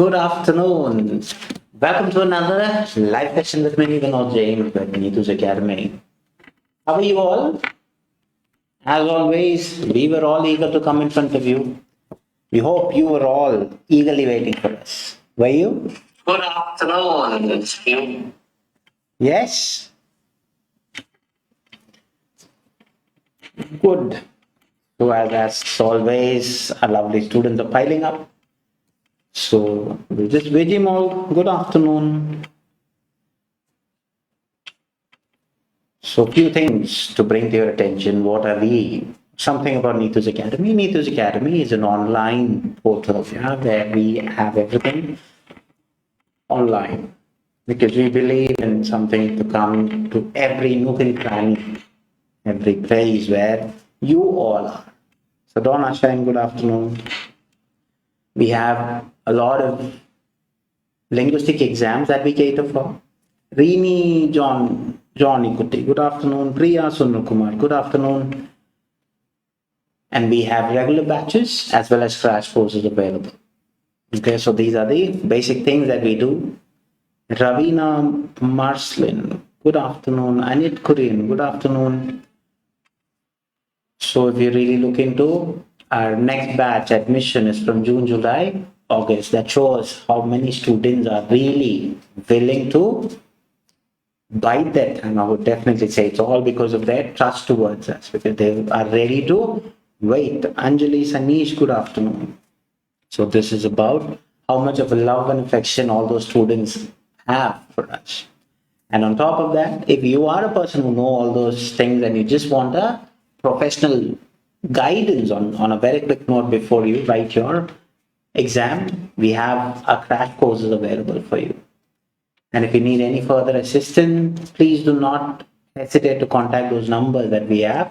Good afternoon. Welcome to another live session with me, Vinod James, with Neethu's Academy. How are you all? As always, we were all eager to come in front of you. We hope you were all eagerly waiting for us. Were you? Good afternoon. Yes? Good. So, as always, our lovely students are piling up. So, we'll just wait him all. Good afternoon. So, few things to bring to your attention. What are we? Something about Neethu's Academy. Neethu's Academy is an online portal, where we have everything online. Because we believe in something to come to every nook and cranny, every place where you all are. So, Donna Shine, good afternoon. We have a lot of linguistic exams that we cater for. Rini Johnny Kuti, good afternoon. Priya Sunil good afternoon. And we have regular batches as well as crash courses available. Okay, so these are the basic things that we do. Ravina Marslin, good afternoon. Anit Korean, good afternoon. So if you really look into our next batch admission is from June, July, August. That shows how many students are really willing to bite that time. I would definitely say it's all because of their trust towards us, because they are ready to wait. Anjali Sanish, good afternoon. So this is about how much of a love and affection all those students have for us. And on top of that, if you are a person who know all those things and you just want a professional guidance on a very quick note before you write your exam, we have our crash courses available for you. And if you need any further assistance, please do not hesitate to contact those numbers that we have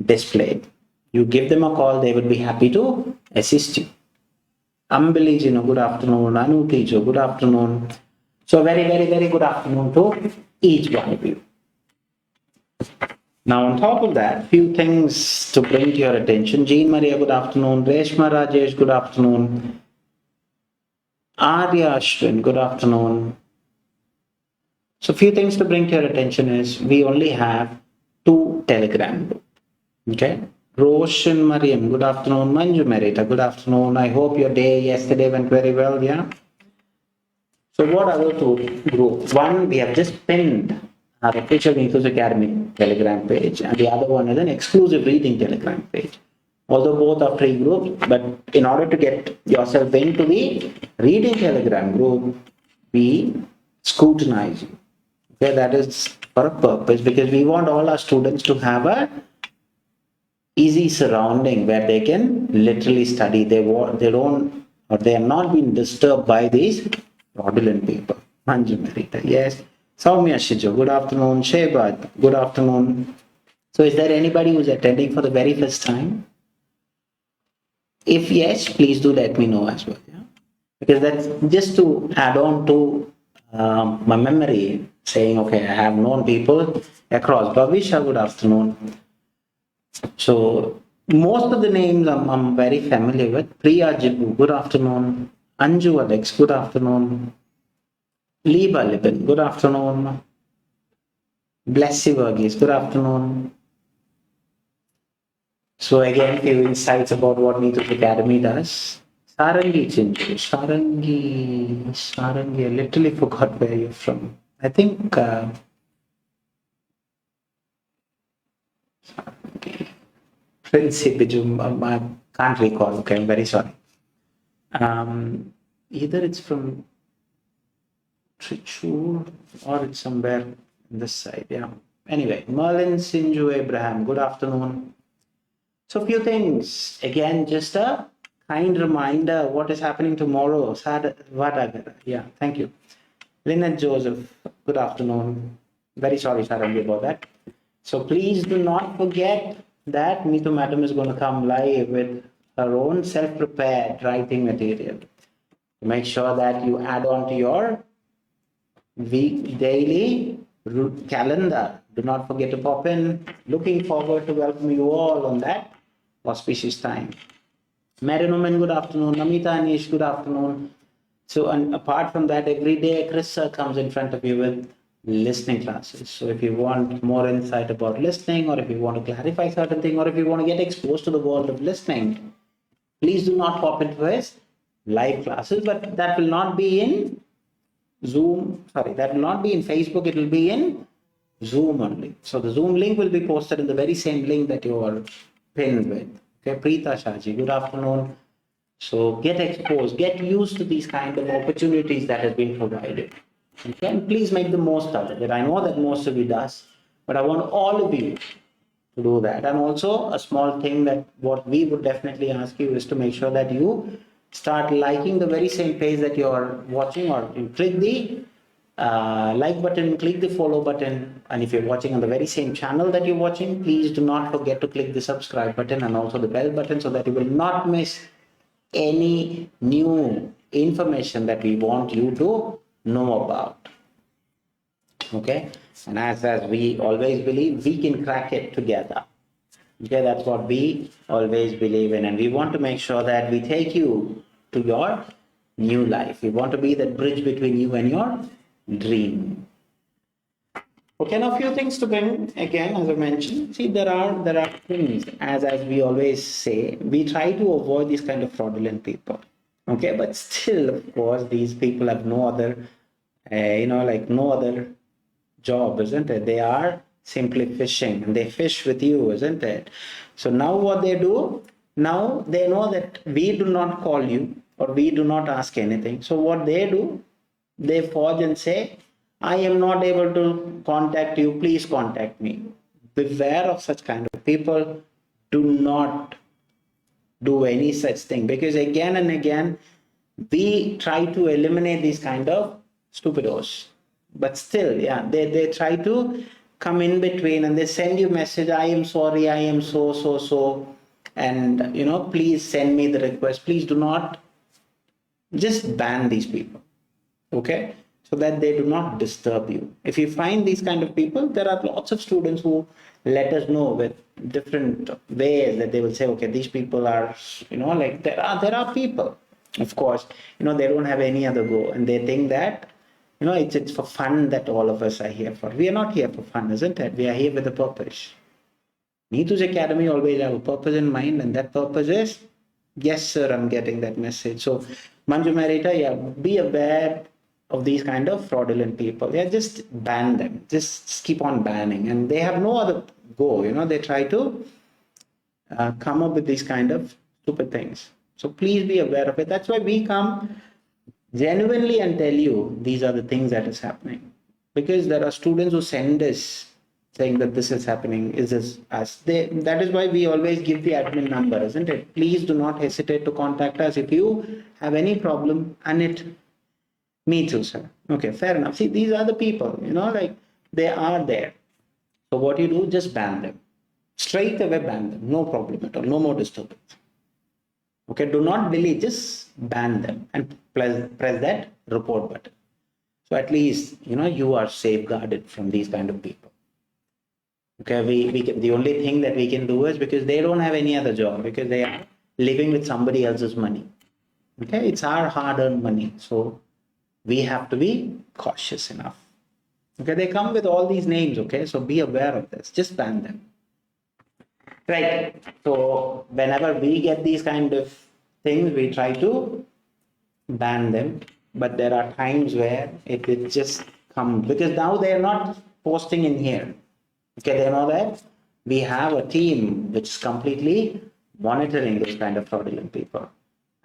displayed. You give them a call, they will be happy to assist you. Ambili Jino, good afternoon. Anu teacher, good afternoon. So very, very, very good afternoon to each one of you. Now, on top of that, few things to bring to your attention. Jean Maria, good afternoon. Reshma Rajesh, good afternoon. Arya Ashwin, good afternoon. So, few things to bring to your attention is we only have 2 Telegram groups. Okay. Roshan Mariam, good afternoon. Manju Merita, good afternoon. I hope your day yesterday went very well. Yeah. So, what are the 2 groups? One, we have just pinned our official Neethu's Academy Telegram page, and the other one is an exclusive reading Telegram page. Although both are free groups, but in order to get yourself into the reading Telegram group, we scrutinize you. Okay, that is for a purpose, because we want all our students to have a easy surrounding where they can literally study. They don't, or they are not being disturbed by these fraudulent people. Manju Merita, yes. Soumya Shijo, good afternoon. Shebad, good afternoon. So is there anybody who's attending for the very first time? If yes, please do let me know as well. Yeah? Because that's just to add on to my memory, saying, okay, I have known people across. Bhavisha, good afternoon. So most of the names I'm very familiar with. Priya Jibu, good afternoon. Anju Alex, good afternoon. Liba Libin, good afternoon. Blessy Verghese, good afternoon. So again, few insights about what Neethu's Academy does. Sarangi Chintu, Sarangi, I literally forgot where you're from. I think Prince Bijum, I can't recall. Okay, I'm very sorry. Either it's from Trichur or it's somewhere on this side. Yeah. Anyway, Merlin Sinju Abraham, good afternoon. So, few things. Again, just a kind reminder what is happening tomorrow. Yeah, thank you. Lynette Joseph, good afternoon. Very sorry, Sarangi, about that. So, please do not forget that Neethu Madam is going to come live with her own self-prepared writing material. Make sure that you add on to your daily calendar. Do not forget to pop in. Looking forward to welcome you all on that auspicious time. Marinoman, good afternoon. Namita Anish, good afternoon. So, and apart from that, every day Chris sir comes in front of you with listening classes. So, if you want more insight about listening, or if you want to clarify certain thing, or if you want to get exposed to the world of listening, please do not hop into his live classes. But that will not be in Zoom. Sorry, that will not be in Facebook. It will be in Zoom only. So the Zoom link will be posted in the very same link that you are pinned with. Okay, Preeta Shaji, good afternoon. So get exposed, get used to these kind of opportunities that has been provided. Okay, and please make the most out of it. I know that most of you does, but I want all of you to do that. And also a small thing that what we would definitely ask you is to make sure that you start liking the very same page that you're watching, or you click the like button, click the follow button. And if you're watching on the very same channel that you're watching, please do not forget to click the subscribe button and also the bell button, so that you will not miss any new information that we want you to know about. Okay, and as we always believe, we can crack it together. Okay, that's what we always believe in, and we want to make sure that we take you to your new life. We want to be that bridge between you and your dream. Okay, now a few things to bring again, as I mentioned. See, there are things, as we always say, we try to avoid these kind of fraudulent people. Okay, but still, of course, these people have no other, like no other job, isn't it? They are simply fishing, and they fish with you, isn't it? So now what they do, now they know that we do not call you or we do not ask anything. So what they do, they forge and say, I am not able to contact you, please contact me. Beware of such kind of people. Do not do any such thing, because again and again we try to eliminate these kind of stupidos, but still, yeah, they try to come in between, and they send you message, I am sorry, I am so, and please send me the request. Please do not, just ban these people. Okay, so that they do not disturb you. If you find these kind of people, there are lots of students who let us know with different ways that they will say, okay, these people are, like there are people, of course, they don't have any other go, and they think that it's for fun that all of us are here for. We are not here for fun, isn't it? We are here with a purpose. Neethu's Academy always have a purpose in mind, and that purpose is, yes, sir, I'm getting that message. So, Manju Marita, yeah, be aware of these kind of fraudulent people. Yeah, just ban them. Just keep on banning. And they have no other go. They try to come up with these kind of stupid things. So please be aware of it. That's why we come genuinely and tell you these are the things that is happening. Because there are students who send us saying that this is happening, is this us? That is why we always give the admin number, isn't it? Please do not hesitate to contact us if you have any problem. And it, me too, sir. Okay, fair enough. See, these are the people, like they are there. So what you do, just ban them. Straight away ban them. No problem at all. No more disturbance. Okay, do not delete, just ban them and press that report button. So at least, you are safeguarded from these kind of people. Okay, we can, the only thing that we can do is, because they don't have any other job, because they are living with somebody else's money. Okay, it's our hard-earned money. So we have to be cautious enough. Okay, they come with all these names. Okay, so be aware of this. Just ban them. Right. So whenever we get these kind of things, we try to ban them. But there are times where it just comes, because now they are not posting in here. Okay, they know that we have a team which is completely monitoring those kind of fraudulent people.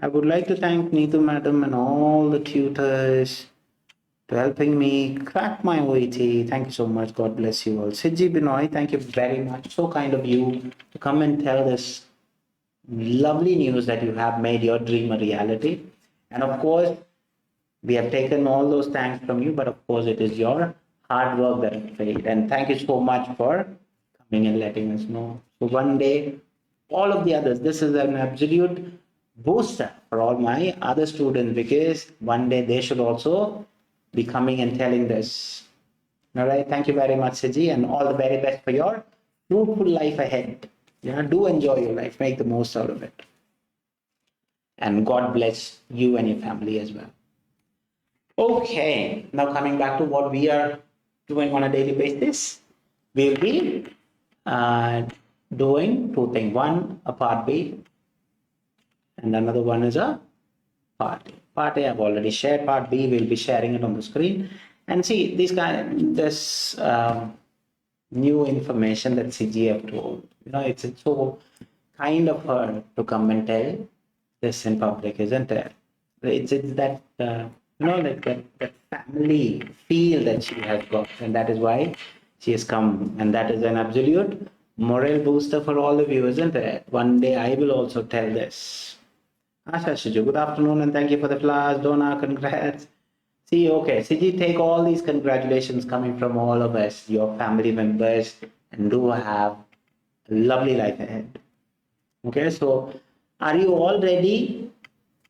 I would like to thank Neethu madam and all the tutors to helping me crack my OET. Thank you so much. God bless you all. Sidji Binoy, thank you very much. So kind of you to come and tell this lovely news that you have made your dream a reality. And of course, we have taken all those thanks from you, but of course, it is your hard work that has paid. And thank you so much for coming and letting us know. So one day, all of the others, this is an absolute booster for all my other students, because one day they should also be coming and telling this. All right. Thank you very much, Siji, and all the very best for your fruitful life ahead. Do enjoy your life. Make the most out of it. And God bless you and your family as well. Okay, now coming back to what we are doing on a daily basis, we'll be uh, doing two things. One, a part B, and another one is a part A. Part A I've already shared. Part B we'll be sharing it on the screen. And see this new information that CG have told. It's so kind of her to come and tell this in public, isn't it? It's that like that family feel that she has got, and that is why she has come, and that is an absolute moral booster for all of you, isn't it? One day I will also tell this. Asha Shiju, good afternoon and thank you for the flowers. Donna, congrats. See, okay, Siji, take all these congratulations coming from all of us, your family members, and do have a lovely life ahead. Okay, so are you all ready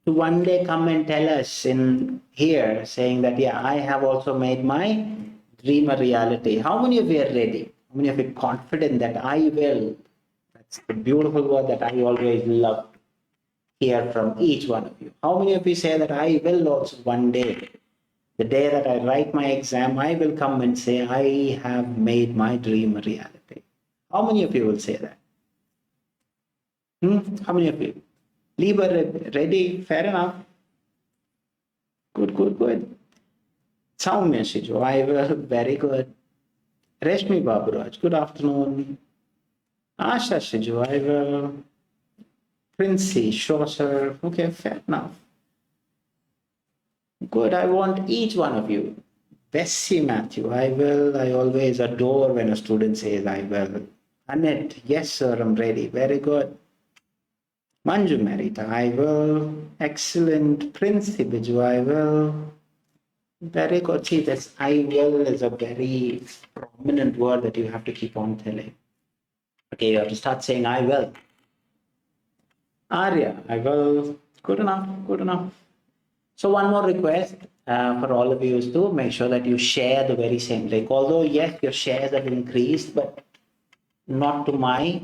to one day come and tell us in here saying that, yeah, I have also made my dream a reality? How many of you are ready? How many of you are confident that I will? That's the beautiful word that I always love to hear from each one of you. How many of you say that I will also one day? The day that I write my exam, I will come and say, I have made my dream a reality. How many of you will say that? How many of you? Lieber, ready? Fair enough. Good, good, good. Soumya Shiju, I will. Very good. Reshmi Baburaj, good afternoon. Asha Shiju, I will. Princey, sure, sir. Okay, fair enough. Good, I want each one of you. Bessie Matthew, I will. I always adore when a student says, I will. Annette, yes, sir, I'm ready. Very good. Manju Merita, I will. Excellent. Prince Biju, I will. Very good. See, this I will is a very prominent word that you have to keep on telling. Okay, you have to start saying I will. Arya, I will. Good enough, good enough. So one more request for all of you is to make sure that you share the very same link. Although yes, your shares have increased, but not to my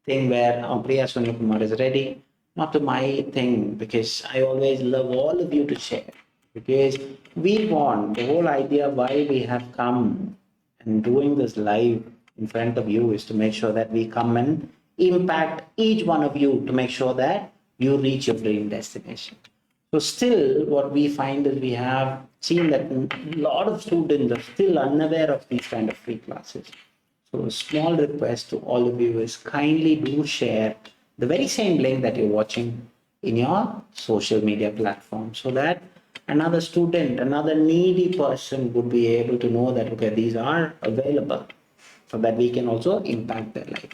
thing where Priya Sunil Kumar is ready, not to my thing, because I always love all of you to share. Because we want the whole idea why we have come and doing this live in front of you is to make sure that we come and impact each one of you to make sure that you reach your dream destination. So still what we find is we have seen that a lot of students are still unaware of these kind of free classes. So a small request to all of you is kindly do share the very same link that you're watching in your social media platform so that another student, another needy person would be able to know that, okay, these are available so that we can also impact their life.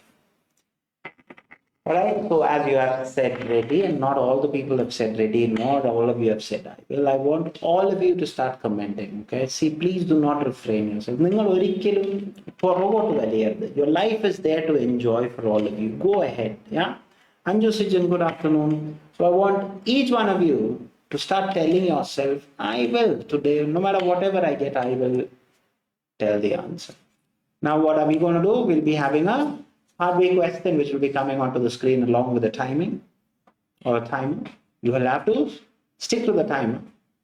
All right, so as you have said ready, and not all the people have said ready, not all of you have said I will. I want all of you to start commenting. Okay, see, please do not refrain yourself. Your life is there to enjoy for all of you. Go ahead. Yeah, Anju Sijan, good afternoon. So I want each one of you to start telling yourself, I will today, no matter whatever I get, I will tell the answer. Now, what are we going to do? We'll be having a hard-way question which will be coming onto the screen along with the timing or timer. You will have to stick to the timer.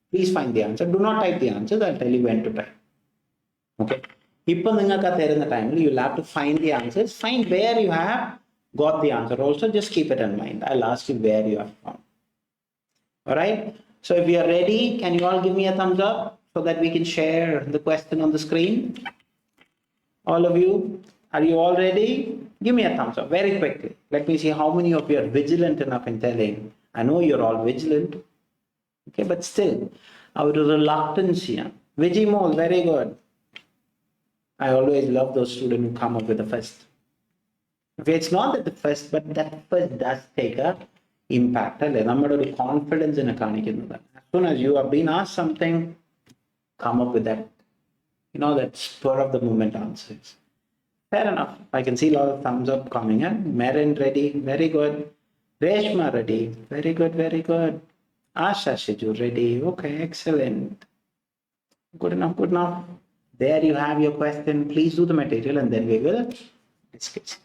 Please find the answer. Do not type the answers. I'll tell you when to type. Okay. ഇപ്പോൾ നിങ്ങൾക്ക് ആ തരുന്ന ടൈമിൽ you will have to find the answers. Find where you have got the answer. Also, just keep it in mind. I'll ask you where you have found. All right. So if you are ready, can you all give me a thumbs up so that we can share the question on the screen? All of you, are you all ready? Give me a thumbs up very quickly. Let me see how many of you are vigilant enough in telling. I know you're all vigilant. Okay, but still, out of reluctance here. Vigimol, very good. I always love those students who come up with the first. Okay, it's not that the first, but that first does take a impact. നമ്മുടെ ഒരു confidence in കാണിക്കുന്നത്. As soon as you have been asked something, come up with that, that spur of the moment answers. Fair enough. I can see a lot of thumbs up coming in. Marin ready, very good. Reshma ready, very good, very good. Asha Shiju ready, okay, excellent. Good enough, good enough. There you have your question. Please do the material and then we will discuss.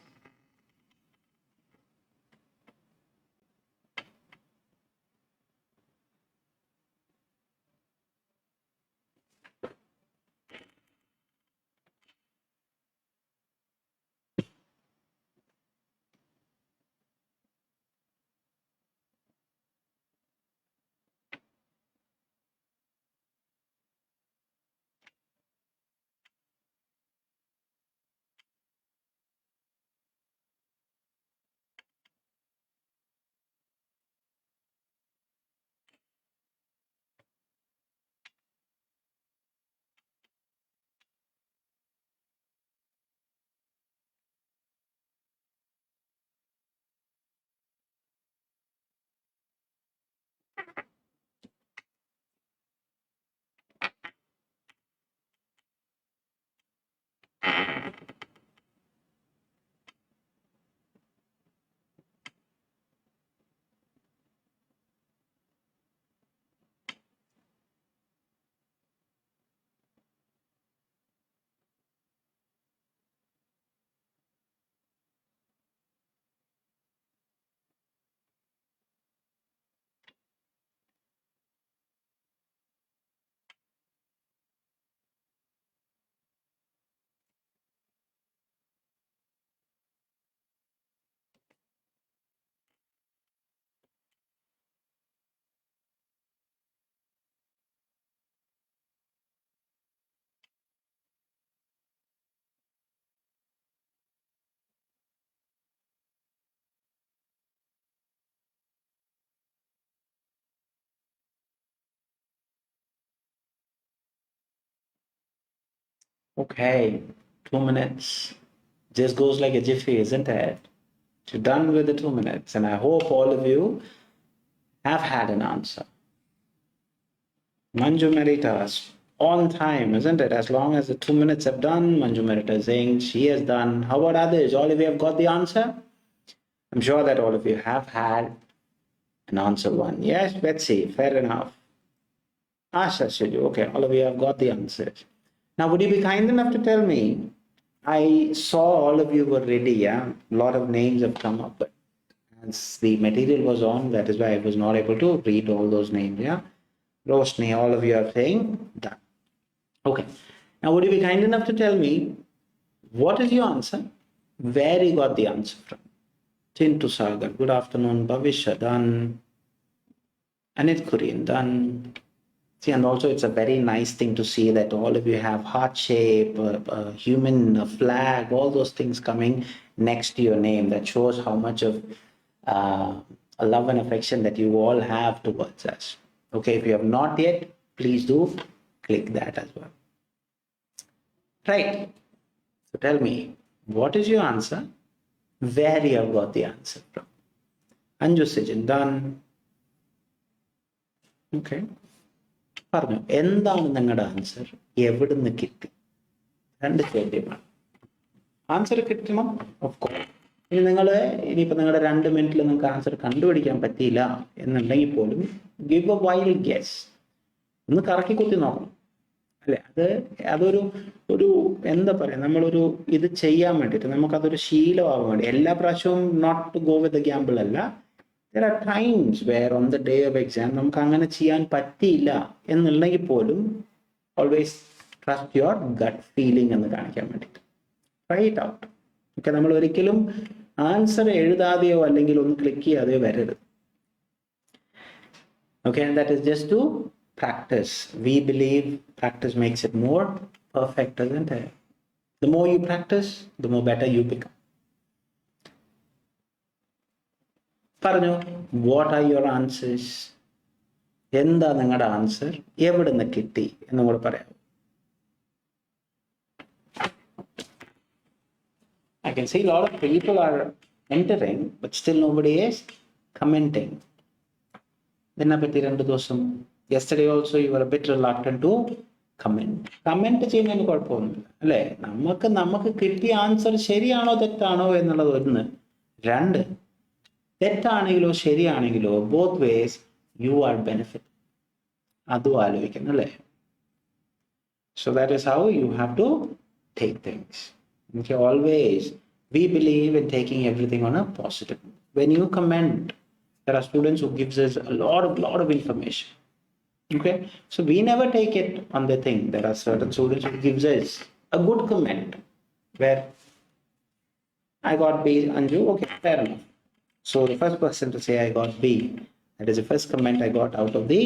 Okay, 2 minutes. Just goes like a jiffy, isn't it? You're done with the 2 minutes, and I hope all of you have had an answer. Manju Meritas, on time, isn't it? As long as the 2 minutes have done, Manju Merita is saying she has done. How about others? All of you have got the answer? I'm sure that all of you have had an answer one. Yes, Betsy, fair enough. Asha Shiju, okay, all of you have got the answers. Now, would you be kind enough to tell me? I saw all of you were ready, yeah? A lot of names have come up, but as the material was on, that is why I was not able to read all those names, yeah? Roshni, all of you are saying that. Okay. Now, would you be kind enough to tell me what is your answer? Where you got the answer from? Chintu Sagar, good afternoon. Bhavisha, done. Anit Kurian, done. See, and also it's a very nice thing to see that all of you have heart shape, a human, a flag, all those things coming next to your name. That shows how much of a love and affection that you all have towards us. Okay, if you have not yet, please do click that as well. Right. So tell me, what is your answer? Where you have got the answer from? Anju Sijan, done. Okay. പറഞ്ഞു എന്താണ് നിങ്ങളുടെ answer, എവിടുന്ന് കിട്ടി? രണ്ട് ചോദ്യമാണ്. Answer കിട്ടണം, of course. ഇനി ഇനിയിപ്പോൾ നിങ്ങളുടെ 2 മിനിറ്റിൽ നിങ്ങൾക്ക് ആൻസർ കണ്ടുപിടിക്കാൻ പറ്റിയില്ല എന്നുണ്ടെങ്കിൽ പോലും ഗിവ് എ വൈൽഡ് ഗെസ്, ഒന്ന് കറക്കി കുത്തി നോക്കണം, അല്ലെ? അതൊരു എന്താ പറയാ, നമ്മളൊരു ഇത് ചെയ്യാൻ വേണ്ടിയിട്ട് നമുക്കതൊരു ശീലമാവാൻ വേണ്ടി എല്ലാ പ്രാവശ്യവും not to go with gamble അല്ല. There are times where on the day of exam നമുക്ക് അങ്ങനെ ചെയ്യാൻ പറ്റിയില്ല എന്നുണ്ടെങ്കിൽ പോലും always trust your gut feeling എന്ന് കാണിക്കാൻ വേണ്ടിയിട്ട് try it out. ഓക്കെ, നമ്മൾ ഒരിക്കലും ആൻസർ എഴുതാതെയോ അല്ലെങ്കിൽ ഒന്ന് ക്ലിക്ക് ചെയ്യാതെയോ വരരുത്. Okay, and that is just to practice. We believe practice makes it more perfect, doesn't it? The more you practice, the more better you become. പറഞ്ഞു, what are your answers? എന്താ നിങ്ങളുടെ answer, എവിടെ നിന്ന് കിട്ടി എന്നും കൂടെ പറയാം. I can see a lot of people are entering, but still nobody is commenting. ഇതിനെപ്പറ്റി 2 ദിവസം, yesterday also you were a bit reluctant to comment. Comment ചെയ്യുന്നതിന് കുഴപ്പമൊന്നുമില്ല, അല്ലേ? നമുക്ക് കിട്ടിയ ആൻസർ ശരിയാണോ തെറ്റാണോ എന്നുള്ളത് ഒന്ന്. 2, തെറ്റാണെങ്കിലോ ശരിയാണെങ്കിലോ both ways you are benefit, അതും ആലോചിക്കണം, അല്ലേ? So that is how you have to take things. Okay, always we believe in taking everything on a positive. When you comment, there are students who gives us a lot of information. Okay, so we never take it on the thing. There are certain students who gives us a good comment where I got B, Anju, okay, fair enough. So the first person to say I got B, that is the first comment I got out of the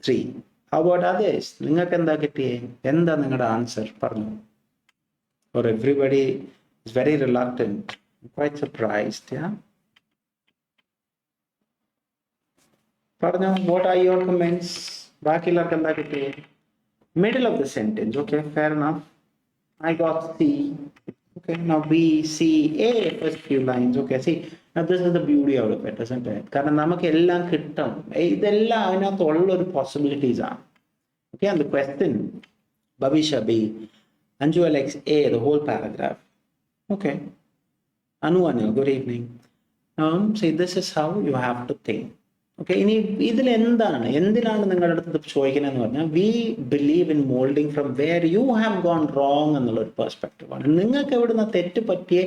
3. How about others? നിങ്ങൾക്ക് എന്താ കിട്ടിയേ? എന്താ നിങ്ങളുടെ answer പറഞ്ഞു? Or everybody is very reluctant, quite surprised, yeah? പറഞ്ഞു, what are your comments? ബാക്കി എല്ലാവർക്കും എന്താ കിട്ടിയേ? Middle of the sentence, okay, fair enough. I got C. Okay, now B, C, A, first few lines. Okay, see, now this is the beauty out of it, isn't it? കാരണം നമുക്ക് എല്ലാം കിട്ടും, ഇതെല്ലാം അതിനകത്തുള്ള ഒരു പോസിബിലിറ്റീസ് ആണ്. Okay, and the question, Bhavisha B, Anju Alex A, the whole paragraph. Okay, Anu Anil, good evening. See, this is how you have to think. Okay, ഇനി ഇതിൽ എന്തിനാണ് നിങ്ങളുടെ അടുത്ത് ചോദിക്കണമെന്ന് പറഞ്ഞാൽ we believe in moulding from where you have gone wrong എന്നുള്ളൊരു perspective ആണ്. നിങ്ങൾക്ക് എവിടുന്ന് തെറ്റ് പറ്റിയേ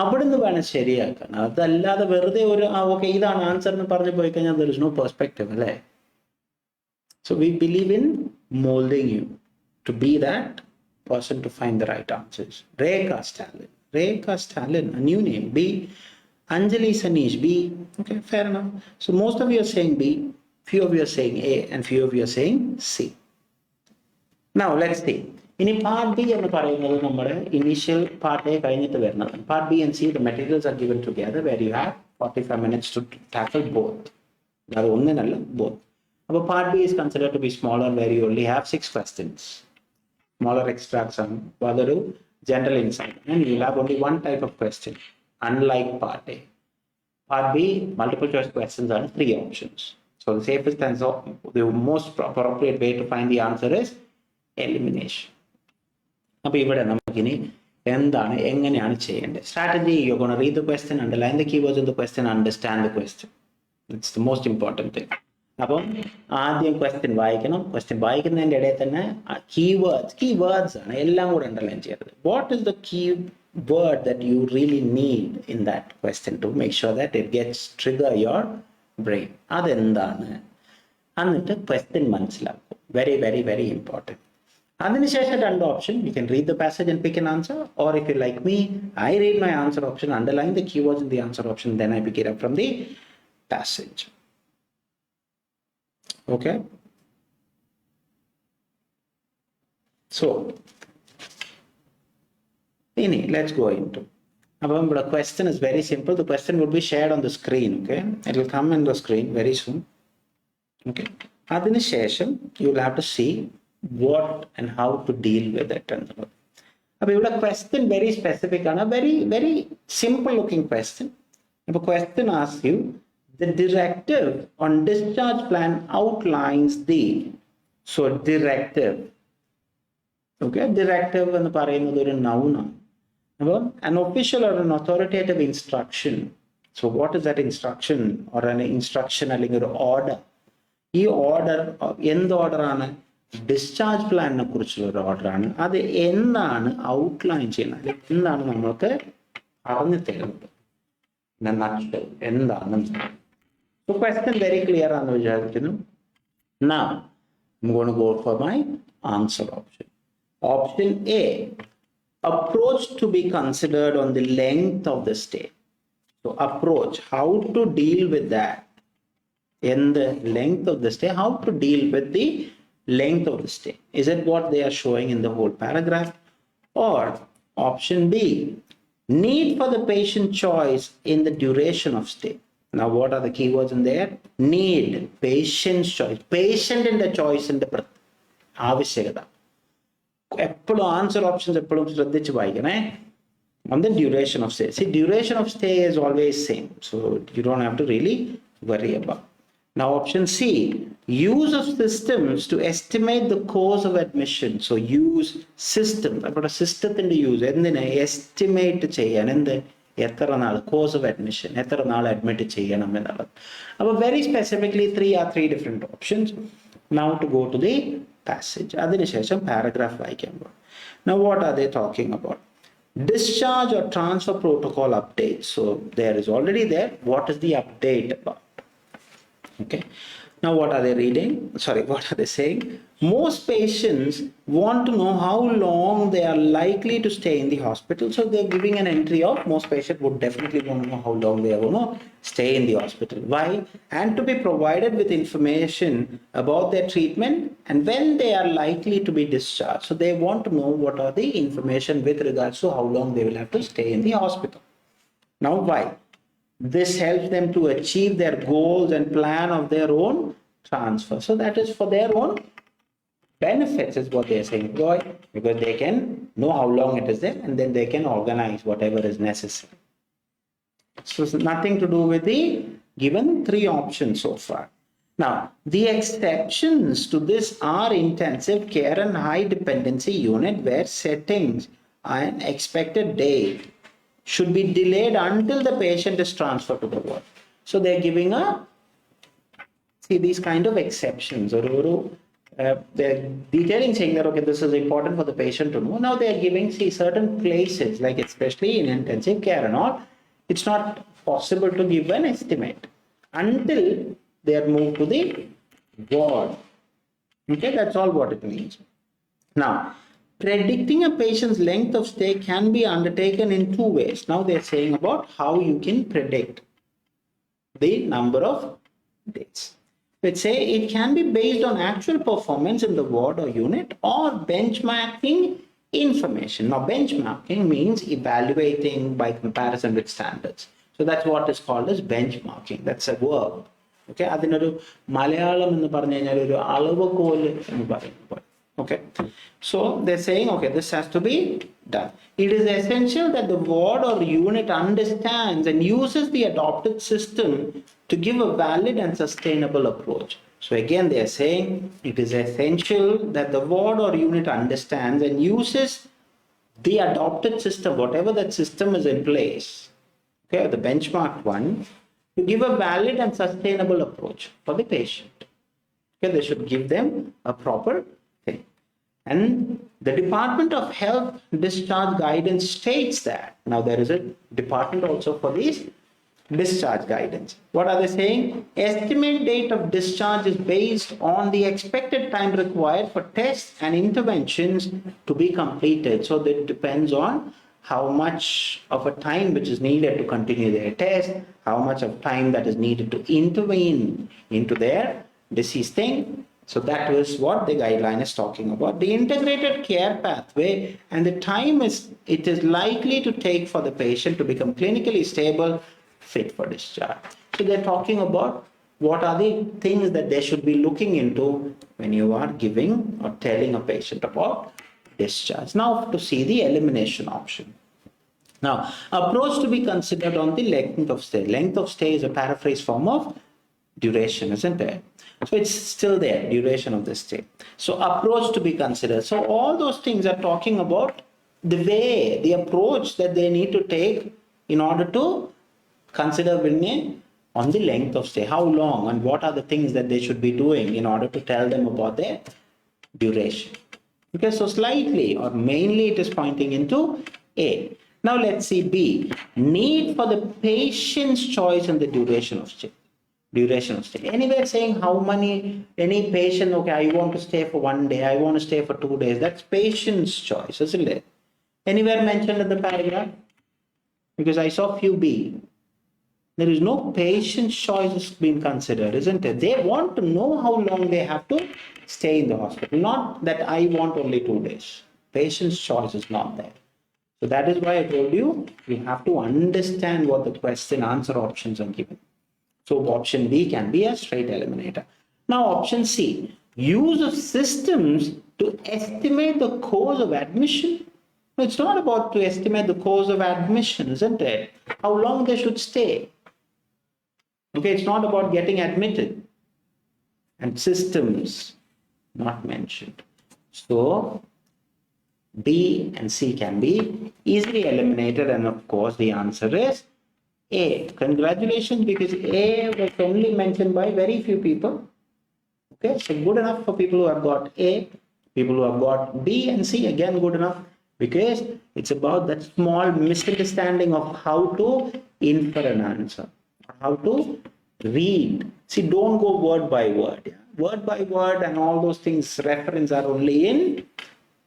അവിടുന്ന് വേണം ശരിയാക്കാൻ. അതല്ലാതെ വെറുതെ ഒരു ഓക്കെ ഇതാണ് ആൻസർ എന്ന് പറഞ്ഞു പോയി കഴിഞ്ഞാൽ ദർ ഇസ് നോ പെർസ്പെക്റ്റീവ്, അല്ലേ? So we believe in moulding you to be that person to find the right answers. Rekha Stalin, a new name. B, Anjali Sanish, B. Okay, fair enough. So most of you are saying B, few of you are saying A, and few of you are saying C. Now let's see. In part B, എന്ന് പറയുന്നത് നമ്മുടെ initial part A കഴിഞ്ഞിട്ട് വരുന്നതാണ്. Part B and C, the materials are given together where you have 45 minutes to tackle both. അത് ഒന്നിനല്ല, both. അപ്പോൾ part B is considered to be smaller where you only have 6 questions. molar extracts ആണ്. അപ്പോൾ അതൊരു general insight. And you'll have only one type of question, unlike part A. Part B, multiple choice questions are 3 options. So the safest and the most appropriate way to find the answer is elimination. അപ്പോൾ ഇവിടെ നമുക്കിനി എന്താണ് എങ്ങനെയാണ് ചെയ്യേണ്ടത്? Strategy, you're going to read the question, underline the keywords in the question, understand the question. It's the most important thing. അപ്പം ആദ്യം question വായിക്കണം. Question വായിക്കുന്നതിൻ്റെ ഇടയിൽ തന്നെ കീവേഡ്സ് ആണ് എല്ലാം കൂടെ അണ്ടർലൈൻ ചെയ്തത്. What is the key word that you really need in that question to make sure that it gets trigger your brain. അതെന്താണ്? എന്നിട്ട് ക്വസ്റ്റ്യൻ മനസ്സിലാക്കും. Very very very important. അതിനുശേഷം 2 option, you can read the passage and pick an answer, or if you like me, I read my answer option, underline the keywords in the answer option, then I pick it up from the passage. Okay, so let's go into. The question is very simple. The question will be shared on the screen. Okay, it will come on the screen very soon. Okay, adinishesham you will have to see what and how to deal with it. The question very specific and a very very simple looking question. The question asks you, the directive on discharge plan outlines the, so directive, okay, directive എന്ന് പറയുന്നത് ഒരു noun ആണ്. അപ്പോൾ an official or an authoritative instruction. So what is that instruction or an instruction അല്ലെങ്കിൽ ഒരു order? ഈ order എന്ത് order ആണ്? ഡിസ്ചാർജ് പ്ലാനിനെ കുറിച്ചുള്ള ഒരു ഓർഡർ ആണ്. അത് എന്താണ് ഔട്ട്ലൈൻ ചെയ്യുന്നത്, എന്താണ് നമ്മൾക്ക് പറഞ്ഞു തരുന്നത്, എന്താണ്? So question very clear on the vicharikkunu. Now I'm going to go for my answer option. Option A, approach to be considered on the length of the stay. So approach, how to deal with that in the length of the stay, how to deal with the length of the stay. Is it what they are showing in the whole paragraph? Or option B, need for the patient choice in the duration of stay. Now what are the keywords in there? Need, patient's choice, patient in the choice in the ആവശ്യകത. എപ്പോഴും answer options എപ്പോഴും ശ്രദ്ധിച്ച് വായിക്കണേ. On the duration of stay. See, duration of stay is always same, so you don't have to really worry about. Now option C, use of systems to estimate the course of admission. So use systems. About a system in the use, and then estimate ചെയ്യാൻ എന്ത്, എത്ര നാൾ course of admission, എത്ര നാൾ admit ചെയ്യണം എന്നുള്ളത്. അപ്പോൾ very specifically 3 different options. Now to go to the passage. അതിനുശേഷം പാരഗ്രാഫ് വായിക്കാൻ പോകും. Now what are they talking about? Discharge or transfer protocol update. So there is already there. What is the update about? Okay. Now what are they reading? Sorry, what are they saying? Most patients want to know how long they are likely to stay in the hospital. So they're giving an entry of most patients would definitely want to know how long they are going to stay in the hospital. Why? And to be provided with information about their treatment and when they are likely to be discharged. So they want to know what are the information with regards to how long they will have to stay in the hospital. Now why? This helps them to achieve their goals and plan of their own transfer. So that is for their own benefits is what they are saying. Why? Because they can know how long it is there and then they can organize whatever is necessary. So it's nothing to do with the given 3 options so far. Now, the exceptions to this are intensive care and high dependency unit where settings and expected date should be delayed until the patient is transferred to the ward. So they're giving these kind of exceptions, or they're detailing, saying that okay, this is important for the patient to know. Now they're giving certain places, like especially in intensive care and all, it's not possible to give an estimate until they are moved to the ward. Okay, that's all what it means. Now, predicting a patient's length of stay can be undertaken in 2 ways. Now they're saying about how you can predict the number of days. Let's say it can be based on actual performance in the ward or unit or benchmarking information. Now benchmarking means evaluating by comparison with standards. So that's what is called as benchmarking. That's a verb. Okay, അതിനൊരു മലയാളം എന്ന് പറഞ്ഞു കഴിഞ്ഞാൽ ഒരു അളവുകോല് എന്ന് പറയുന്നത്. Okay, so they're saying, okay, this has to be done. It is essential that the ward or unit understands and uses the adopted system to give a valid and sustainable approach. So again, they are saying it is essential that the ward or unit understands and uses the adopted system, whatever that system is in place, okay, the benchmark one, to give a valid and sustainable approach for the patient. Okay, they should give them a proper thing. And the Department of Health discharge guidance states that. Now there is a department also for these discharge guidance. What are they saying? Estimate date of discharge is based on the expected time required for tests and interventions to be completed. So that depends on how much of a time which is needed to continue their test, how much of time that is needed to intervene into their disease thing. So that is what the guideline is talking about. The integrated care pathway and the time it is likely to take for the patient to become clinically stable, fit for discharge. So they're talking about what are the things that they should be looking into when you are giving or telling a patient about discharge. Now to see the elimination option. Now, approach to be considered on the length of stay. Length of stay is a paraphrase form of duration, isn't it? So it's still there, duration of the stay. So approach to be considered. So all those things are talking about the way, the approach that they need to take in order to consider winning on the length of stay. How long and what are the things that they should be doing in order to tell them about their duration. Okay, so slightly or mainly it is pointing into A. Now let's see B. Need for the patient's choice and the duration of stay. Duration of stay. Anywhere saying how many, any patient, okay, I want to stay for 1 day, I want to stay for 2 days. That's patient's choice, isn't it? Anywhere mentioned in the paragraph? Because I saw few B. There is no patient's choice being considered, isn't it? They want to know how long they have to stay in the hospital. Not that I want only 2 days. Patient's choice is not there. So that is why I told you, we have to understand what the question answer options are given. So option B can be a straight eliminator. Now option C, use of systems to estimate the course of admission. It's not about to estimate the course of admission, isn't it? How long they should stay. Okay, it's not about getting admitted. And systems not mentioned. So B and C can be easily eliminated, and of course the answer is A. Congratulations, because A was only mentioned by very few people. Okay, so good enough for people who have got A. People who have got B and C, again good enough, because it's about that small misunderstanding of how to infer an answer, how to read. See, don't go word by word. Yeah? Word by word and all those things, reference are only in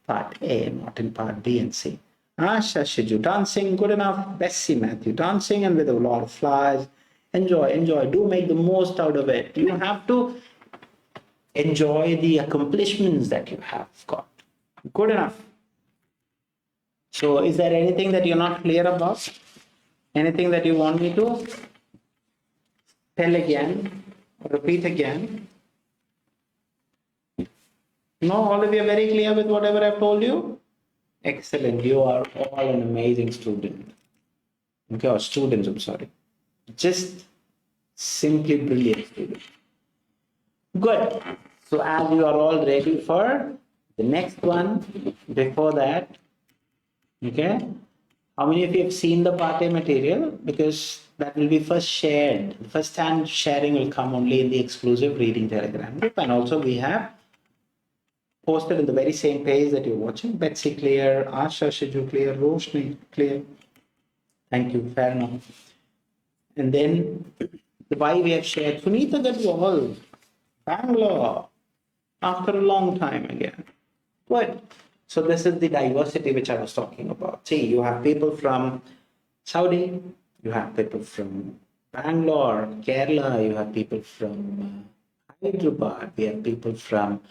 part A, not in part B and C. Asha Shiju, dancing, good enough. Bessie Matthew, dancing and with a lot of flowers. Enjoy, enjoy. Do make the most out of it. You have to enjoy the accomplishments that you have got. Good enough. So is there anything that you're not clear about? Anything that you want me to tell again, repeat again? No, all of you are very clear with whatever I've told you? Excellent. You are all an amazing student. Okay, or students, I'm sorry. Just simply brilliant students. Good. So as you are all ready for the next one, before that, okay, how many of you have seen the part A material? Because that will be first shared. The first time sharing will come only in the exclusive reading telegram group. And also we have posted in the very same page that you're watching. Betsy clear, Asha Shiju clear, Roshni clear. Thank you, fair enough. And then the why we have shared Sunita Gadwal, Bangalore, after a long time again. Good. So this is the diversity which I was talking about. See, you have people from Saudi, you have people from Bangalore, Kerala, you have people from Hyderabad, we have people from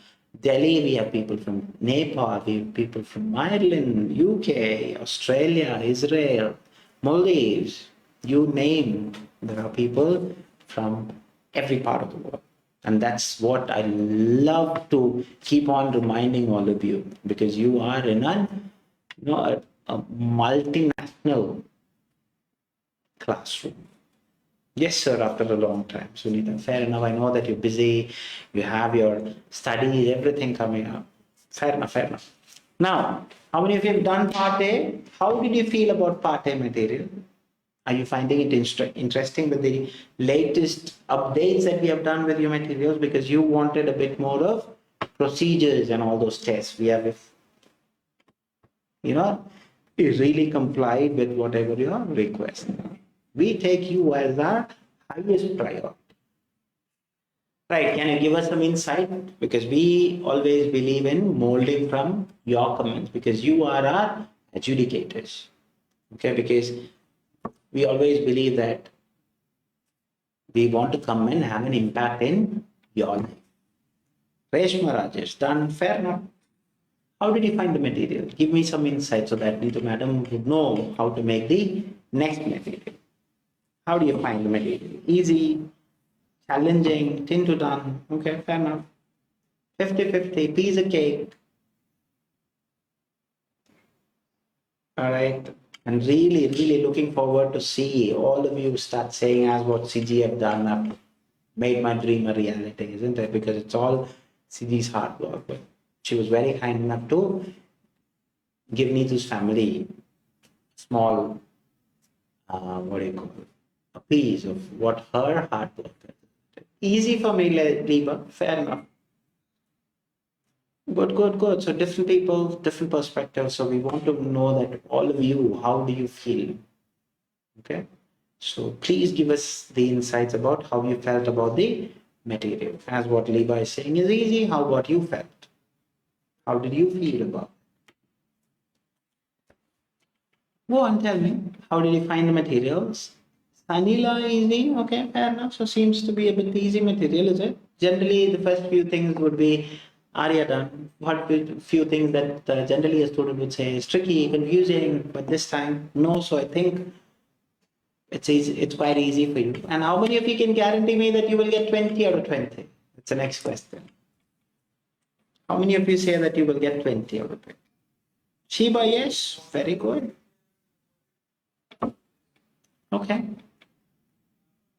Delhi, we have people from Nepal, we have people from Ireland, UK, Australia, Israel, Maldives, you name, there are people from every part of the world. And that's what I love to keep on reminding all of you, because you are in a multinational classroom. Yes, sir, after a long time. Sunita, fair enough. I know that you're busy, you have your studies, everything coming up. Fair enough, fair enough. Now, how many of you have done part A? How did you feel about part A material? Are you finding it interesting with the latest updates that we have done with your materials? Because you wanted a bit more of procedures and all those tests. We have, you know, you really complied with whatever your request. We take you as our highest priority. Right, can you give us some insight? Because we always believe in molding from your comments, because you are our adjudicators. Okay, because we always believe that we want to come and have an impact in your life. Reshma Rajesh, done, fair enough. How did you find the material? Give me some insight so that Neethu madam would know how to make the next material. How do you find the material? Easy, challenging, thin to done. Okay, fair enough. 50-50, piece of cake. All right. And really, really looking forward to see all of you start saying as what CG have done. I've made my dream a reality, isn't it? Because it's all CG's hard work. But she was very kind enough to give Neethu's family small, what do you call it, a piece of what her hard work is. Easy for me, Reba, fair enough. Good, good, good. So different people, different perspectives. So we want to know that all of you, how do you feel? Okay. So please give us the insights about how you felt about the material. As what Levi is saying is easy. How about you felt? How did you feel about it? Go on, tell me. How did you find the materials? Sanila easy. Okay, fair enough. So seems to be a bit easy material, is it? Generally, the first few things would be Arya done. What few things that generally a student would say is tricky, confusing, but this time no. So I think it's easy. It's quite easy for you. And how many of you can guarantee me that you will get 20 out of 20? It's the next question. How many of you say that you will get 20 out of 20? Shiba, yes, very good. Okay.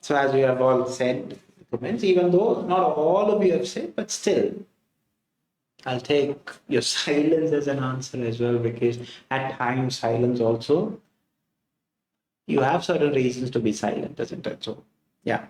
So as you have all said, comments, even though not all of you have said, but still, I'll take your silence as an answer as well, because at times silence also, you have certain reasons to be silent, isn't it? So, yeah.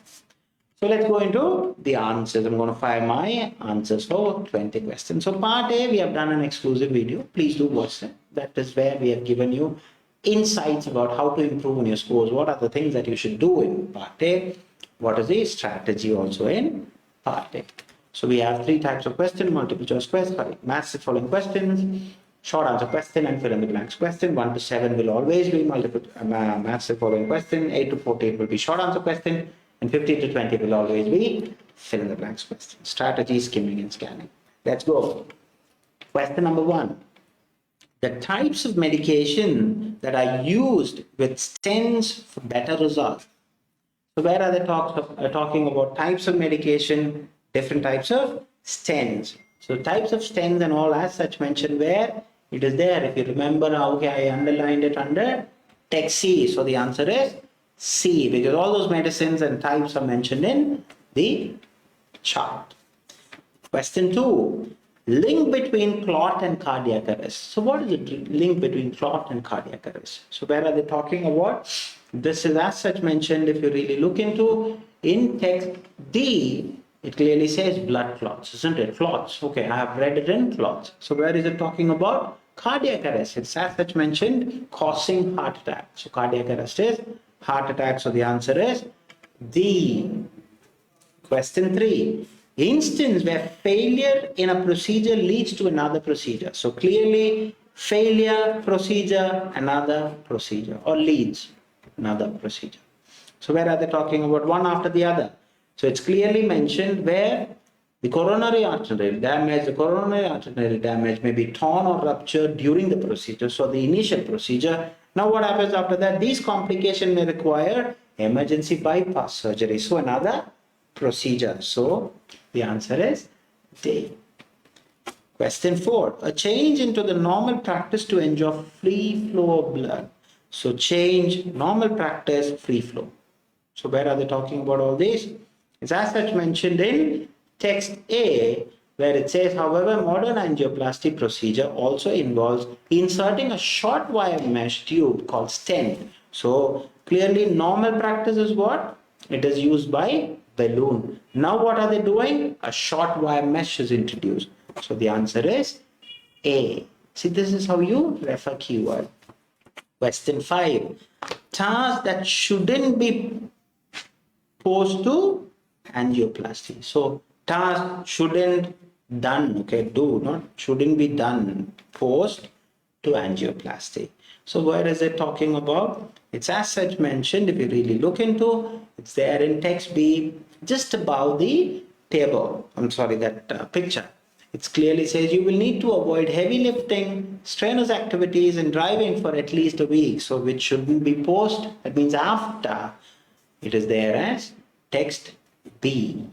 So let's go into the answers. I'm going to fire my answers for 20 questions. So part A, we have done an exclusive video. Please do watch that. That is where we have given you insights about how to improve on your scores. What are the things that you should do in part A? What is the strategy also in part A? So we have three types of question: multiple choice question, match the following questions, short answer question, and fill in the blanks question. 1 to 7 will always be multiple match the following question. 8 to 14 will be short answer question, and 15 to 20 will always be fill in the blanks question. Strategy, skimming, and scanning. Let's go. Question number 1. The types of medication that are used with stents for better results. So where are they talking about types of medication, different types of stents. So types of stents and all as such mentioned where it is there. If you remember, okay, I underlined it under text C. So the answer is C, because all those medicines and types are mentioned in the chart. Question 2. Link between clot and cardiac arrest. So what is the link between clot and cardiac arrest? So where are they talking about? This is as such mentioned. If you really look into in text D, it clearly says blood clots, isn't it? Clots. Okay, I have read it in clots. So where is it talking about? Cardiac arrest. It's as such mentioned causing heart attack. So cardiac arrest is heart attack. So the answer is D. Question 3. Instance where failure in a procedure leads to another procedure. So clearly failure, procedure, another procedure, or leads another procedure. So where are they talking about one after the other? So it's clearly mentioned where the coronary artery damage may be torn or ruptured during the procedure. So the initial procedure. Now what happens after that? These complications may require emergency bypass surgery. So another procedure. So the answer is D. Question 4. A change into the normal practice to ensure free flow of blood. So change, normal practice, free flow. So where are they talking about all this? It's as such mentioned in text A, where it says, however, modern angioplasty procedure also involves inserting a short wire mesh tube called stent. So clearly normal practice is what? It is used by balloon. Now what are they doing? A short wire mesh is introduced. So the answer is A. See, this is how you refer keyword. Question 5. Tasks that shouldn't be posed to angioplasty. So task shouldn't done, okay, do not shouldn't be done post to angioplasty. So where is it talking about? It's as such mentioned. If you really look into, it's there in text B, just above the table. I'm sorry, that picture. It clearly says you will need to avoid heavy lifting, strenuous activities, and driving for at least a week. So which shouldn't be post. That means after. It is there as text B.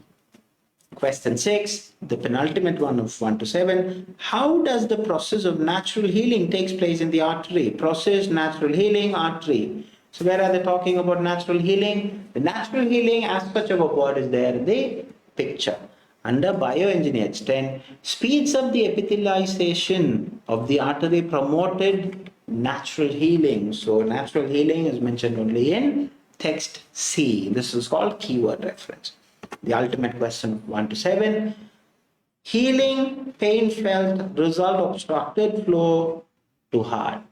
Question 6, the penultimate one of 1 to 7. How does the process of natural healing takes place in the artery? Process, natural healing, artery. So where are they talking about natural healing? The natural healing as such of a word is there in the picture. Under bioengineered stent, speeds up the epithelialization of the artery, promoted natural healing. So natural healing is mentioned only in text C. This is called keyword reference. The ultimate question of 1 to 7. Healing, pain felt, result obstructed flow to heart.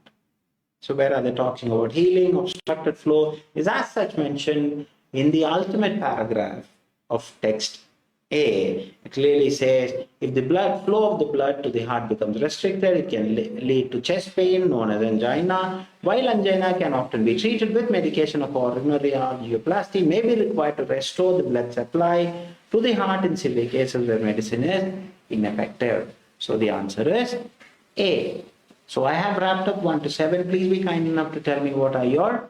So where are they talking about healing, obstructed flow is as such mentioned in the ultimate paragraph of text A. It clearly says if the blood flow of the blood to the heart becomes restricted, it can lead to chest pain known as angina. While angina can often be treated with medication of coronary angioplasty, may be required to restore the blood supply to the heart in severe cases where medicine is ineffective. So the answer is A. So I have wrapped up 1 to 7. Please be kind enough to tell me what are your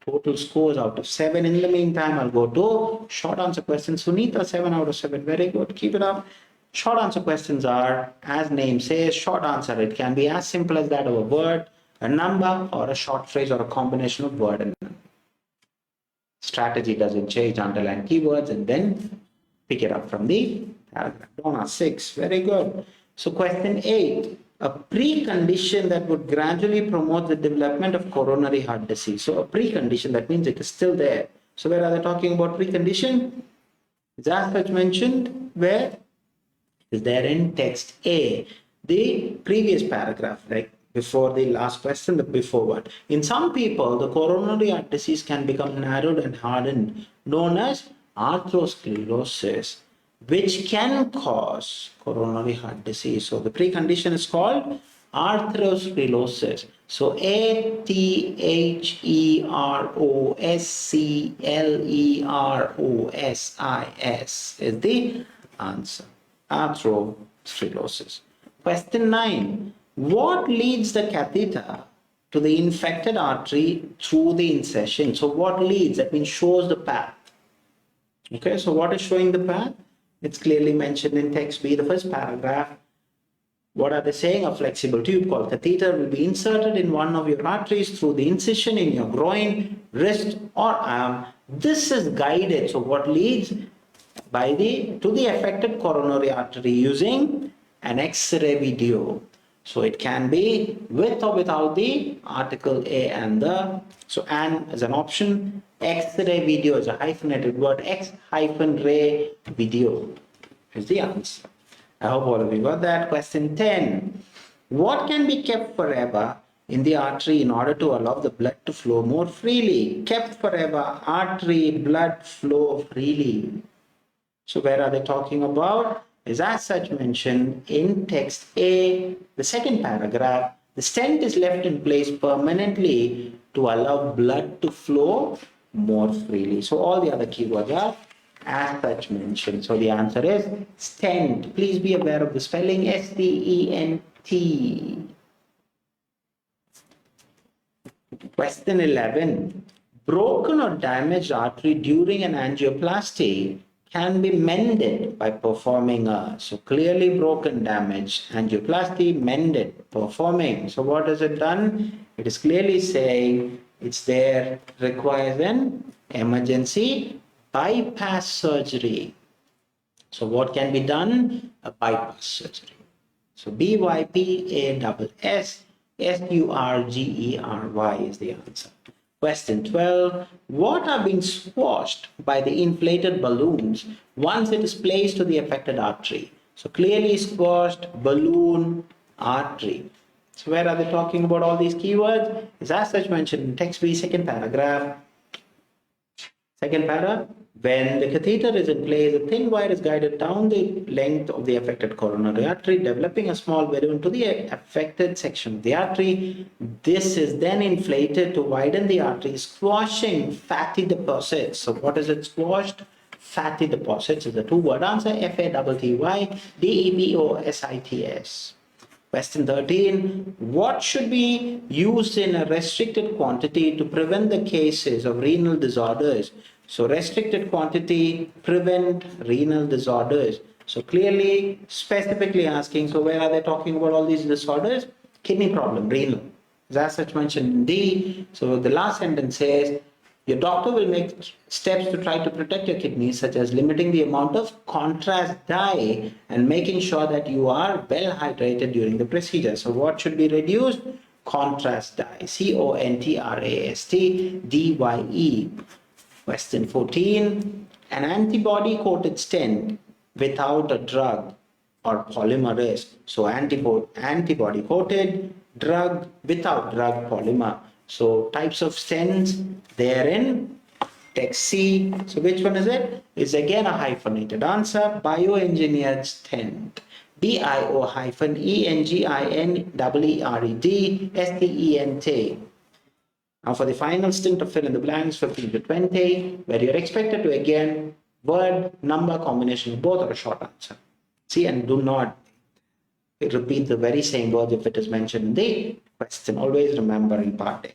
total scores out of 7. In the meantime, I'll go to short answer questions. Sunita, 7 out of 7. Very good. Keep it up. Short answer questions are, as name says, short answer. It can be as simple as that of a word, a number, or a short phrase, or a combination of word and number. Strategy doesn't change. Underline keywords and then pick it up from the paragraph. Donna, 6. Very good. So question 8. A precondition that would gradually promote the development of coronary heart disease. So a precondition, that means it is still there. So where are they talking about precondition? Is as such mentioned where? Is there in text A. The previous paragraph, right? Before the last question, the before one. In some people, the coronary heart disease can become narrowed and hardened, known as atherosclerosis, which can cause coronary heart disease. So the precondition is called atherosclerosis. So atherosclerosis is the answer. Atherosclerosis. Question 9. What leads the catheter to the infected artery through the incision? So what leads? That means shows the path. Okay, so what is showing the path? It's clearly mentioned in text B, the first paragraph. What are they saying? A flexible tube called catheter will be inserted in one of your arteries through the incision in your groin, wrist, or arm. This is guided. So what leads to the affected coronary artery using an X-ray video. So it can be with or without the article A and the, so and as an option, X-ray video is a hyphenated word, X-ray video is the answer. I hope all of you got that. Question 10. What can be kept forever in the artery in order to allow the blood to flow more freely? Kept forever, artery, blood flow freely. So where are they talking about? Is as such mentioned in text A, the second paragraph. The stent is left in place permanently to allow blood to flow more freely. So all the other keywords are as such mentioned. So the answer is stent. Please be aware of the spelling S-T-E-N-T. Question 11. Broken or damaged artery during an angioplasty can be mended by performing a, so clearly broken, damaged angioplasty, mended, performing. So what is it done? It is clearly saying it's there, requires an emergency bypass surgery. So what can be done? A bypass surgery. So bypass surgery is the answer. Question 12. What are being squashed by the inflated balloons once it is placed to the affected artery? So clearly squashed balloon artery. So where are they talking about all these keywords? Is as such mentioned in text B, second paragraph. Second para, when the catheter is in place, a thin wire is guided down the length of the affected coronary artery, developing a small balloon to the affected section of the artery. This is then inflated to widen the artery, squashing fatty deposits. So what is it squashed? Fatty deposits is the two-word answer, FATTY-DEPOSITS. Question 13. What should be used in a restricted quantity to prevent the cases of renal disorders? So restricted quantity, prevent renal disorders. So clearly, specifically asking, so where are they talking about all these disorders? Kidney problem, renal. As such mentioned in D. So the last sentence says, your doctor will make steps to try to protect your kidneys, such as limiting the amount of contrast dye and making sure that you are well hydrated during the procedure. So what should be reduced? Contrast dye. CONTRAST DYE. Question 14. An antibody coated stent without a drug or polymerase. So antibody coated, drug without drug, polymer. So types of stents, they are in text C. So which one is it? It's again a hyphenated answer. Bioengineered stent. BIOENGINEERED Now for the final stint of fill in the blanks, 15 to 20, where you're expected to again word, number combination of both or a short answer. See, and do not repeat the very same words if it is mentioned in the question. Always remember in part A.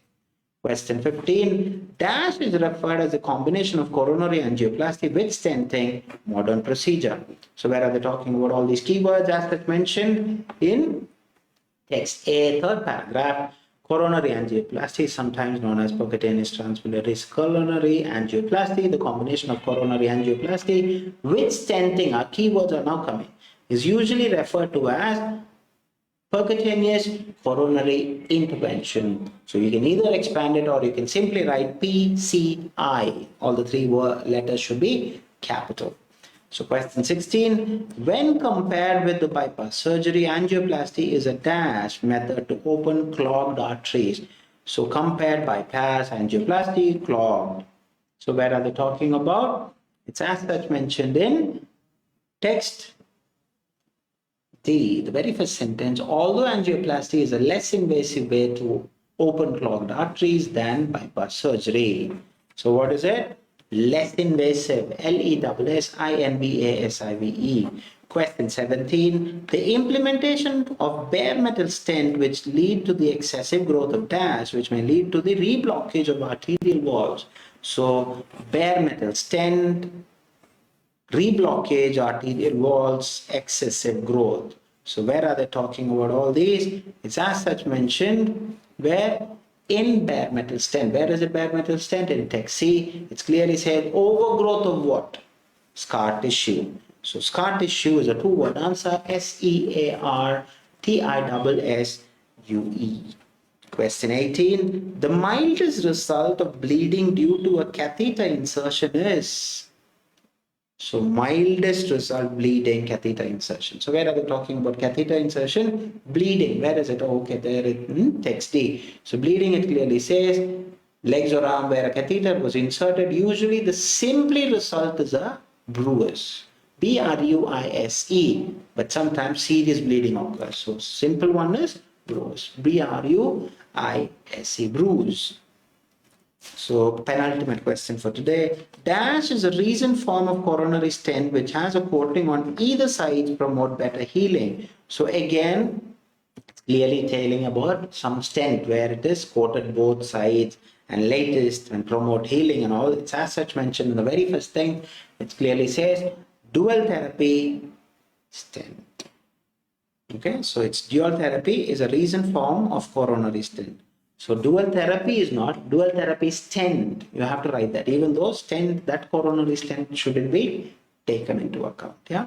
Question 15. Dash is referred as a combination of coronary angioplasty with stenting, modern procedure. So where are they talking about all these keywords as that mentioned in text A, third paragraph? Coronary angioplasty is sometimes known as percutaneous transmedullary coronary angioplasty. The combination of coronary angioplasty with stenting, our keywords are now coming, is usually referred to as percutaneous coronary intervention. So you can either expand it or you can simply write PCI. All the three letters should be capital. So question 16. When compared with the bypass surgery, angioplasty is a dash method to open clogged arteries. So compared bypass, angioplasty, clogged. So where are they talking about? It's as such mentioned in text D, the very first sentence. Although angioplasty is a less invasive way to open clogged arteries than bypass surgery. So what is it? Less invasive. LESSINVASIVE. Question 17. The implementation of bare metal stent which lead to the excessive growth of dash, which may lead to the reblockage of arterial walls. So bare metal stent, reblockage, arterial walls, excessive growth. So where are they talking about all these? It's as such mentioned where in bare metal stent. Where is it bare metal stent? In text C, it's clearly said overgrowth of what? Scar tissue. So scar tissue is a two-word answer, SEARTISSUE. Question 18. The mildest result of bleeding due to a catheter insertion is? So mildest result, bleeding, catheter insertion. So where are we talking about catheter insertion? Bleeding. Where is it? Oh, okay, there in text D. So bleeding, it clearly says legs or arm where a catheter was inserted. Usually the simply result is a bruise. BRUISE. But sometimes serious bleeding occurs. So simple one is bruise. BRUISE, bruise. So penultimate question for today. Dash is a recent form of coronary stent which has a coating on either side to promote better healing. So again, it's clearly telling about some stent where it is coated both sides and latest and promote healing and all. It's as such mentioned in the very first thing. It clearly says dual therapy stent. Okay, so it's dual therapy is a recent form of coronary stent. So dual therapy is not, dual therapy stent. You have to write that. Even though stent, that coronary stent shouldn't be taken into account. Yeah.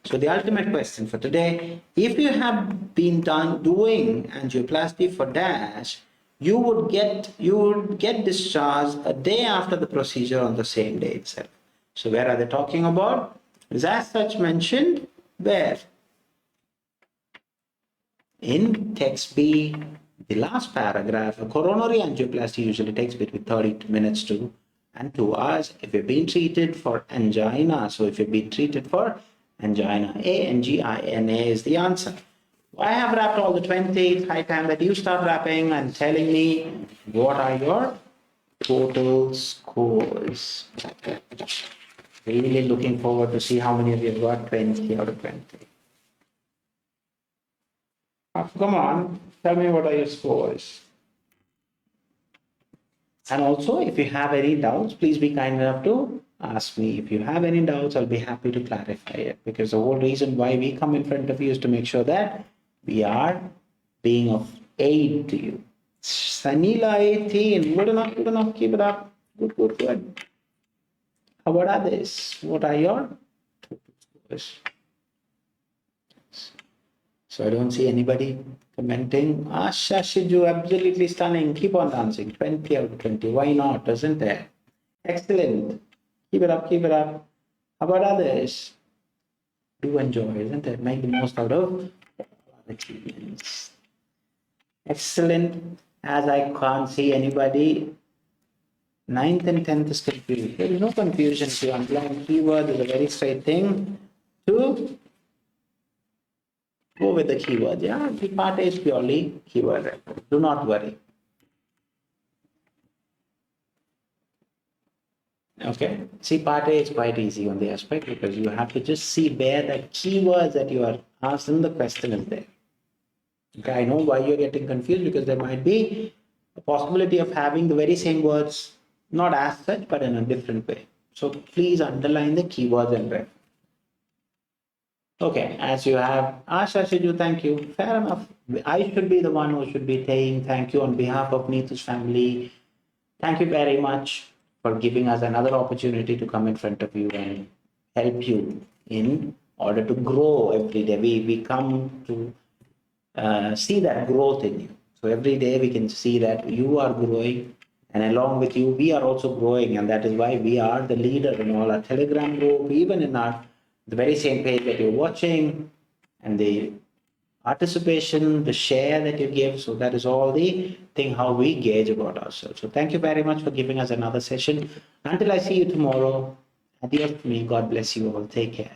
So the ultimate question for today, if you have been doing angioplasty for DASH, you would get discharged a day after the procedure on the same day itself. So where are they talking about? Is as such mentioned where? In text B, the last paragraph, a coronary angioplasty usually takes between 30 minutes and 2 hours. If you've been treated for angina, so if you've been treated for angina, angina is the answer. I have wrapped all the 20. It's high time that you start wrapping and telling me what are your total scores. Really looking forward to see how many of you have got 20 out of 20. Come on, tell me what are your scores. And also, if you have any doubts, please be kind enough to ask me. If you have any doubts, I'll be happy to clarify it. Because the whole reason why we come in front of you is to make sure that we are being of aid to you. Sanila 18, good enough, keep it up. Good. How about others? What are your scores? So I don't see anybody commenting. Asha Shiju, absolutely stunning. Keep on dancing. 20 out of 20. Why not? Isn't there? Excellent. Keep it up. How about others? Do enjoy, isn't it? Make the most out of achievements. Excellent. As I can't see anybody. 9th and 10th is confused. There is no confusion. If you underline keyword is a very straight thing to go with the keyword. Yeah, the part is purely keyword. Do not worry. Okay. See, part A is quite easy on the aspect because you have to just see where the keywords that you are asked in the question is there. Okay, I know why you're getting confused because there might be a possibility of having the very same words, not as such, but in a different way. So please underline the keywords and refer. Okay, as you have asked Ashiju, thank you. Fair enough. I should be the one who should be saying thank you on behalf of Neethu's family. Thank you very much for giving us another opportunity to come in front of you and help you in order to grow every day. We come to see that growth in you. So every day we can see that you are growing, and along with you, we are also growing, and that is why we are the leader in all our Telegram group, even in the very same page that you're watching, and the participation, the share that you give. So that is all the thing how we gauge about ourselves. So thank you very much for giving us another session. Until I see you tomorrow, adios to me. God bless you all. Take care.